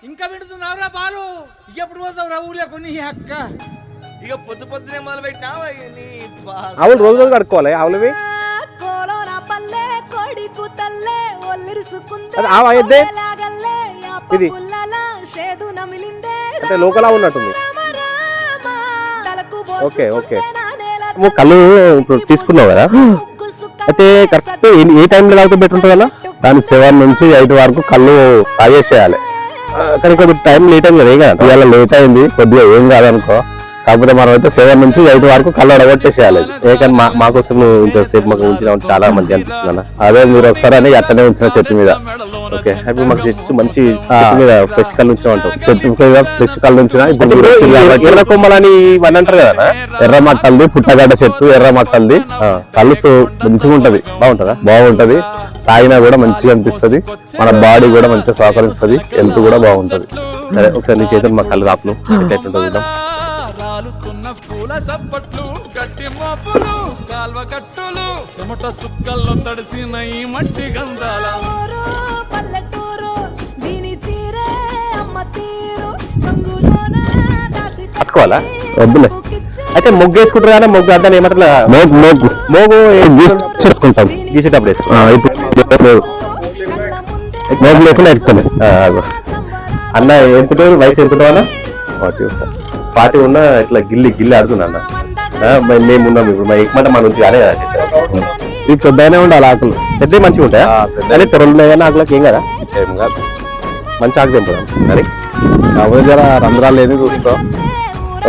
ఇంకా పెడుతున్నావురా పాలు? ఇక ఎప్పుడు పోతావురా ఊళ్ళో కొన్ని అక్క? ఇక పొద్దు పొద్దునే మొదలు పెట్టినావు. ఆవులు రోజు రోజు కడుక్కోవాలి ఆవులవి. అది ఆవు అయితే ఇది అంటే లోకల్ ఆవు ఉన్నట్టుంది. Okay okay. నువ్వు కళ్ళు ఇప్పుడు తీసుకున్నావు కదా, అయితే కరెక్ట్ ఏ టైంలో తాగితే బెటర్ ఉంటుంది కదా? దాని 7 నుంచి 8 వరకు కళ్ళు తాగేసేయాలి. కానీ కొద్దిగా టైం లేట్ అయింది కదా, ఇవాళ లేట్ అయింది కొద్దిగా, ఏం కాదనుకో. కాకపోతే మనం అయితే 7 నుంచి 8 వరకు కళ్ళు అడగొట్టేసేయాలి. కానీ మాకోసం ఇంతసేపు మాకు ఉంచిన చాలా మంచి అనిపిస్తుంది అన్న. అదే మీరు వస్తారని అట్టనే ఉంచిన చెట్టు మీద. ఓకే, ఇప్పుడు మాకు జస్ట్ మంచి మీద ఫ్రెష్ కళ్ళు ఉంచిన అంటాం. చెట్టు మీద ఫ్రెష్ కళ్ళు ఉంచిన. ఇప్పుడు ఎర్ర కొమ్మలని ఇవన్నీ అంటారు కదా, ఎర్ర మట్టలది పుట్టగడ్డ చెట్టు, ఎర్ర మట్టలది కళ్ళు మంచిగా ఉంటది. బాగుంటది. తాగినా కూడా మంచిగా అనిపిస్తుంది. మన బాడీ కూడా మంచిగా సహకరిస్తుంది. హెల్త్ కూడా బాగుంటది. సరే, ఒకసారి నీ చేతులు మా కళ్ళు రాపులు ఎట్లుంటుంది చూద్దాం. పూల సప్పట్లు గట్టి మోపులు కాల్వ కట్టులు చెమట సుక్కల్లో తడిసిన ఈ మట్టి గంధాల పల్లెటూరు దీని తీరే అమ్మ తీరు పట్టుకోవాలా? వద్దులే. అయితే మొగ్గు వేసుకుంటారు కానీ మొగ్గు అర్థం ఏమంటారు? మోగు చేసుకుంటాం గీసేటప్పుడు మోగు లేకుండా ఎక్కుతాను. అన్న ఎంతుంటావు? వయసు ఎంతుంటావా? 40 ఉన్నా ఇట్లా గిల్లి ఆడుతున్నా అన్న. మేము ఉన్నాం ఇప్పుడు, మా ఎక్కుమంటే మన నుంచి అనే ఇవి పెద్దగానే ఉండాలి ఆకులు. పెద్ద మంచిగా ఉంటాయా? కానీ తెరలు కానీ ఆకులకి ఏం కదా, ఏం కాదు. మంచి ఆకు తెంపుదాం. సరే, కాకపోతే జర రంధ్రాలు ఏది చూసుకో.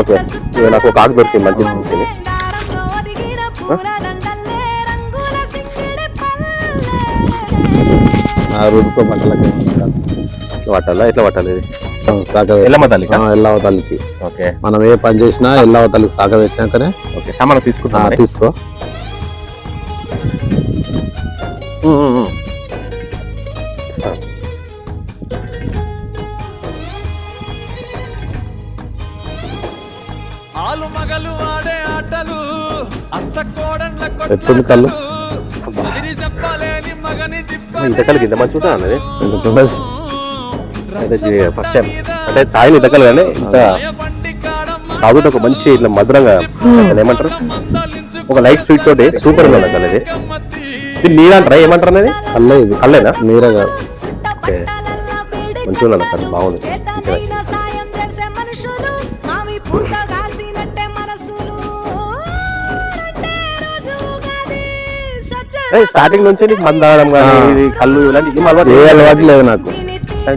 ఓకే, నాకు ఒక ఆకు దొరికింది మంచి. రుదుకో మంటలకి పట్టాలా? ఎట్లా పట్టాలి? ఎల్లమ్మ తల్లికి. ఓకే, మనం ఏ పని చేసినా ఎల్లమ్మ తల్లికి సాగ పెట్టినాకనే. ఓకే, సామాను తీసుకుంటా. తీసుకో. ఎత్తుంది కళ్ళు. ఇంత కలిగి ఇంత మంచి ఉంటా అన్నది. ఫస్ట్ టైం అంటే తాగిన ఇంతకలు కానీ ఇంత తాగుతూ ఒక మంచి ఇట్లా మధురంగా ఏమంటారు, ఒక లైట్ స్వీట్ తోటి సూపర్ గా ఉంది అనేది. ఇది నీరు అంటారా? ఏమంటారు అనేది? కళ్ళే. ఇది కళ్ళేనా? నీరే కాదు. ఓకే, మంచిగా ఉన్నది కదా, బాగుంది. స్టార్టింగ్ నుంచి నీకు మంది తాగడం కానీ కళ్ళు ఇలాంటి ఏ అలవాటు లేదు నాకు.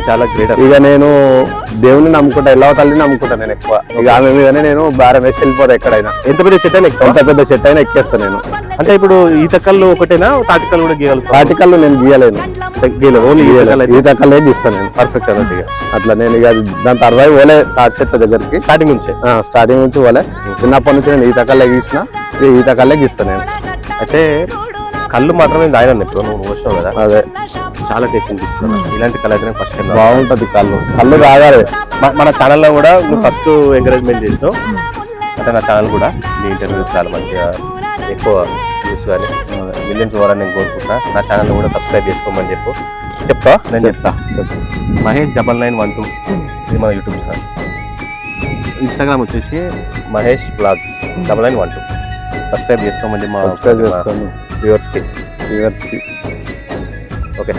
చాలా గ్రేట్. ఇక నేను దేవుని నమ్ముకుంటా, ఎల్లవ తల్లిని నమ్ముకుంటా నేను ఎక్కువ. ఇక ఆమె మీదనే నేను భారం వేసి వెళ్ళిపోతా ఎక్కడైనా. ఎంత పెద్ద చెట్టు అయినా ఎంత పెద్ద చెట్టు అయినా ఎక్కేస్తాను నేను. అంటే ఇప్పుడు ఈత కళ్ళు ఒకటేనా, తాటికల్లు కూడా గీయగలుగుతా? తాటికల్లు నేను గీయలేను. ఓన్లీ ఈత కళ్ళే గీస్తాను నేను పర్ఫెక్ట్ అన్నట్టు. అట్లా నేను ఇక దాని తర్వాత పోలే తాటి చెట్ల దగ్గరికి. స్టార్టింగ్ నుంచి పోలే. చిన్నప్పటి నుంచి నేను ఈత కళ్ళే గీసిన, ఈత కళ్ళే గీస్తాను నేను. అయితే కళ్ళు మాత్రం నేను తాగినాను ఇప్పుడు, నువ్వు వచ్చినావు కదా. అదే చాలా టేస్ట్ అనిపిస్తుంది. ఇలాంటి కళ్ళు అయితే ఫస్ట్ టైం బాగుంటది. కళ్ళు తాగాలి. మన ఛానల్లో కూడా నువ్వు ఫస్ట్ ఎంకరేజ్మెంట్ చేసినావు. అంటే నా ఛానల్ కూడా నీ ఇంటర్వ్యూ చాలా మంచిగా ఎక్కువ వ్యూస్ కానీ మిలియన్స్ పోవాలని నేను కోరుకుంటా. నా ఛానల్ కూడా సబ్స్క్రైబ్ చేసుకోమని చెప్తా. నేను చెప్తా. మహేష్ 9912 ఇది మన యూట్యూబ్ ఛానల్. ఇన్స్టాగ్రామ్ వచ్చేసి మహేష్ బ్లాగ్స్ 9912 సబ్స్క్రైబ్ చేసుకోమని మా వ్యూవర్స్కి. ఓకే.